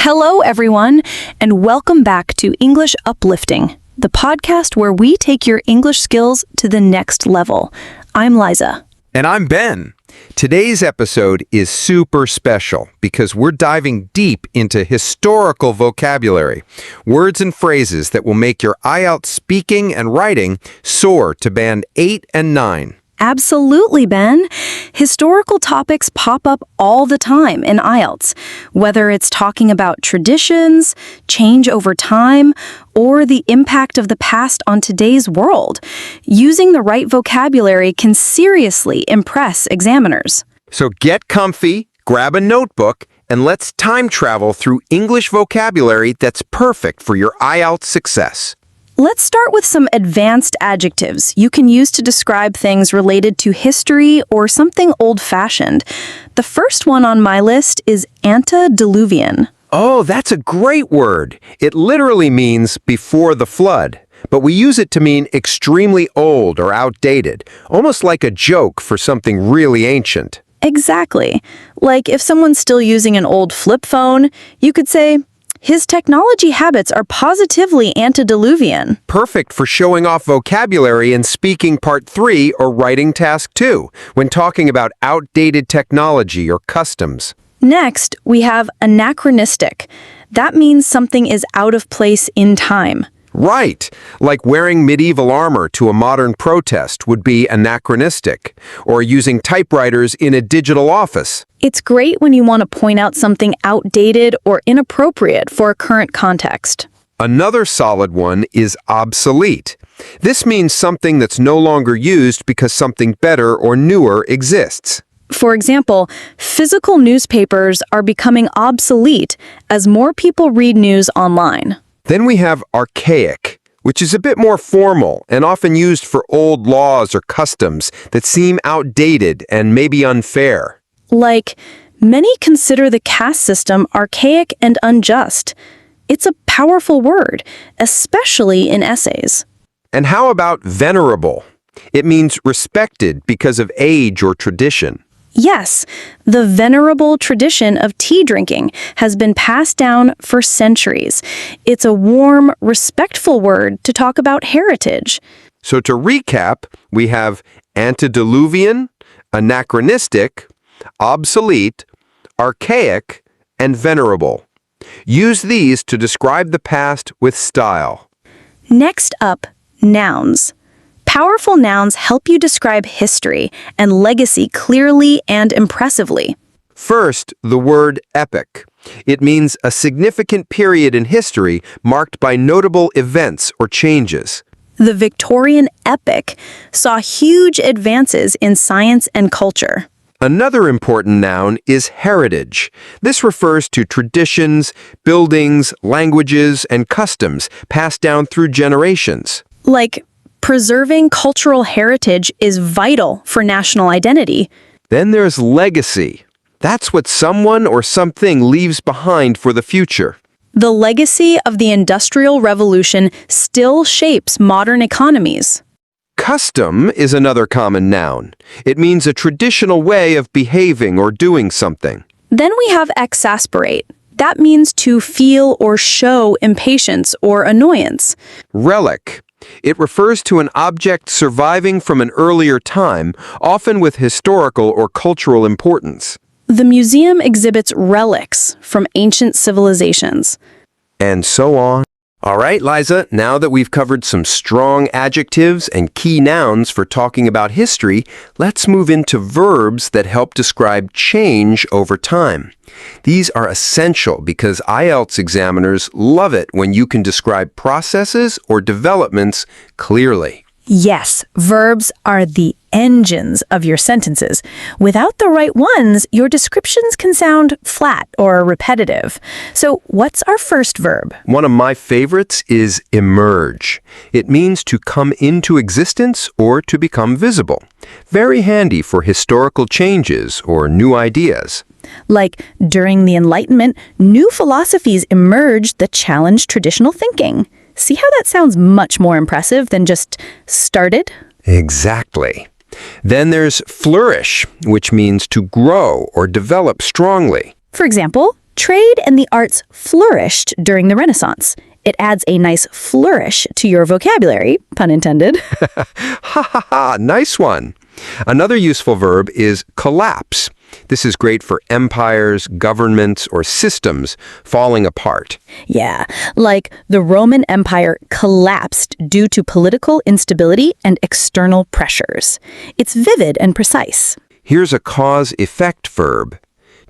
Hello, everyone, and welcome back to English Uplifting, the podcast where we take your English skills to the next level. I'm Liza. And I'm Ben. Today's episode is super special because we're diving deep into historical vocabulary, words and phrases that will make your IELTS speaking and writing soar to band 8 and 9. Absolutely, Ben. Historical topics pop up all the time in IELTS, whether it's talking about traditions, change over time, or the impact of the past on today's world. Using the right vocabulary can seriously impress examiners. So get comfy, grab a notebook, and let's time travel through English vocabulary that's perfect for your IELTS success. Let's start with some advanced adjectives you can use to describe things related to history or something old-fashioned. The first one on my list is antediluvian. Oh, that's a great word. It literally means before the flood, but we use it to mean extremely old or outdated, almost like a joke for something really ancient. Exactly. Like if someone's still using an old flip phone, you could say, his technology habits are positively antediluvian. Perfect for showing off vocabulary in Speaking Part 3 or Writing Task 2, when talking about outdated technology or customs. Next, we have anachronistic. That means something is out of place in time. Right, like wearing medieval armor to a modern protest would be anachronistic, or using typewriters in a digital office. It's great when you want to point out something outdated or inappropriate for a current context. Another solid one is obsolete. This means something that's no longer used because something better or newer exists. For example, physical newspapers are becoming obsolete as more people read news online. Then we have archaic, which is a bit more formal and often used for old laws or customs that seem outdated and maybe unfair. Like, many consider the caste system archaic and unjust. It's a powerful word, especially in essays. And how about venerable? It means respected because of age or tradition. Yes, the venerable tradition of tea drinking has been passed down for centuries. It's a warm, respectful word to talk about heritage. So to recap, we have antediluvian, anachronistic, obsolete, archaic, and venerable. Use these to describe the past with style. Next up, nouns. Powerful nouns help you describe history and legacy clearly and impressively. First, the word epic. It means a significant period in history marked by notable events or changes. The Victorian epoch saw huge advances in science and culture. Another important noun is heritage. This refers to traditions, buildings, languages, and customs passed down through generations. Like, preserving cultural heritage is vital for national identity. Then there's legacy. That's what someone or something leaves behind for the future. The legacy of the Industrial Revolution still shapes modern economies. Custom is another common noun. It means a traditional way of behaving or doing something. Then we have exasperate. That means to feel or show impatience or annoyance. Relic. It refers to an object surviving from an earlier time, often with historical or cultural importance. The museum exhibits relics from ancient civilizations. And so on. All right, Liza, now that we've covered some strong adjectives and key nouns for talking about history, let's move into verbs that help describe change over time. These are essential because IELTS examiners love it when you can describe processes or developments clearly. Yes, verbs are the engines of your sentences. Without the right ones, your descriptions can sound flat or repetitive. So what's our first verb? One of my favorites is emerge. It means to come into existence or to become visible. Very handy for historical changes or new ideas. Like, during the Enlightenment, new philosophies emerged that challenged traditional thinking. See how that sounds much more impressive than just started? Exactly. Then there's flourish, which means to grow or develop strongly. For example, Trade and the arts flourished during the Renaissance. It adds a nice flourish to your vocabulary, pun intended. Ha ha ha, nice one. Another useful verb is collapse. This is great for empires, governments, or systems falling apart. Yeah, like the Roman Empire collapsed due to political instability and external pressures. It's vivid and precise. Here's a cause-effect verb.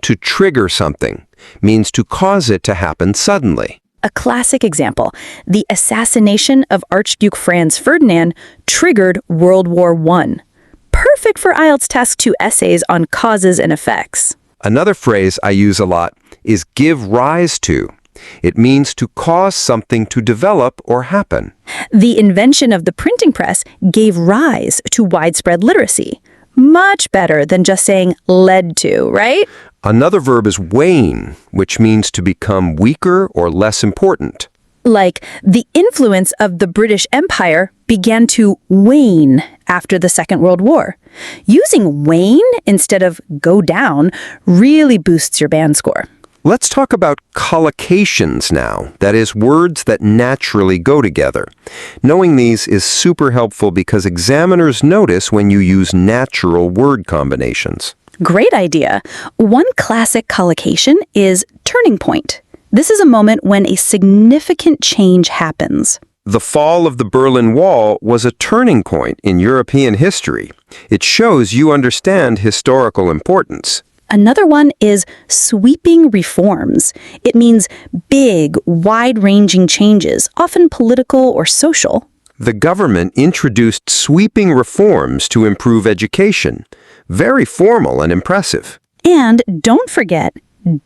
To trigger something means to cause it to happen suddenly. A classic example, the assassination of Archduke Franz Ferdinand triggered World War I. Perfect for IELTS Task 2 essays on causes and effects. Another phrase I use a lot is give rise to. It means to cause something to develop or happen. The invention of the printing press gave rise to widespread literacy. Much better than just saying led to, right? Another verb is wane, which means to become weaker or less important. Like, the influence of the British Empire began to wane after the Second World War. Using wane instead of go down really boosts your band score. Let's talk about collocations now, that is, words that naturally go together. Knowing these is super helpful because examiners notice when you use natural word combinations. Great idea. One classic collocation is turning point. This is a moment when a significant change happens. The fall of the Berlin Wall was a turning point in European history. It shows you understand historical importance. Another one is sweeping reforms. It means big, wide-ranging changes, often political or social. The government introduced sweeping reforms to improve education. Very formal and impressive. And don't forget,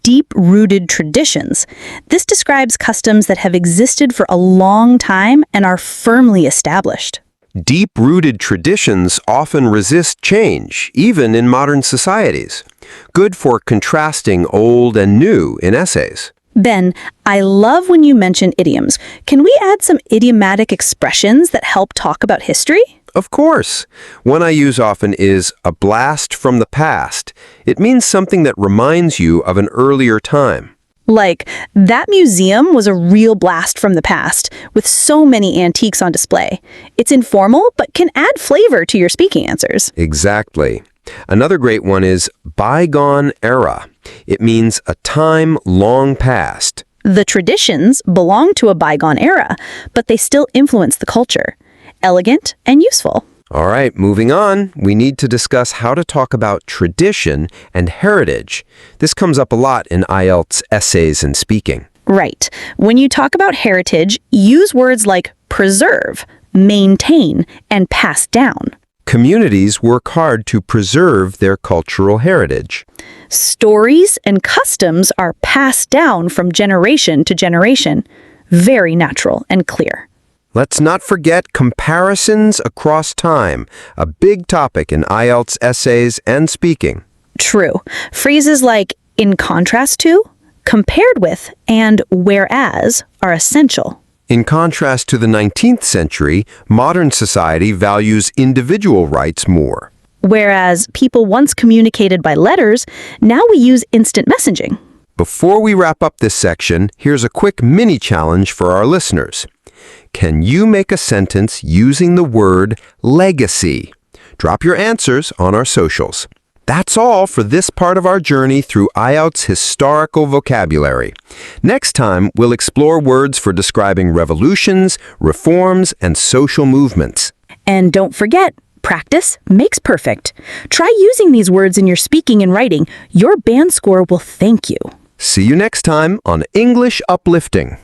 deep-rooted traditions. This describes customs that have existed for a long time and are firmly established. Deep-rooted traditions often resist change, even in modern societies. Good for contrasting old and new in essays. Ben, I love when you mention idioms. Can we add some idiomatic expressions that help talk about history? Of course. One I use often is a blast from the past. It means something that reminds you of an earlier time. Like, that museum was a real blast from the past, with so many antiques on display. It's informal, but can add flavor to your speaking answers. Exactly. Another great one is bygone era. It means a time long past. The traditions belong to a bygone era, but they still influence the culture. Elegant and useful. All right, moving on. We need to discuss how to talk about tradition and heritage. This comes up a lot in IELTS essays and speaking. Right. When you talk about heritage, use words like preserve, maintain, and pass down. Communities work hard to preserve their cultural heritage. Stories and customs are passed down from generation to generation. Very natural and clear. Let's not forget comparisons across time, a big topic in IELTS essays and speaking. True. Phrases like in contrast to, compared with, and whereas are essential. In contrast to the 19th century, modern society values individual rights more. Whereas people once communicated by letters, now we use instant messaging. Before we wrap up this section, here's a quick mini challenge for our listeners. Can you make a sentence using the word legacy? Drop your answers on our socials. That's all for this part of our journey through IELTS historical vocabulary. Next time, we'll explore words for describing revolutions, reforms, and social movements. And don't forget, practice makes perfect. Try using these words in your speaking and writing. Your band score will thank you. See you next time on English Uplifting.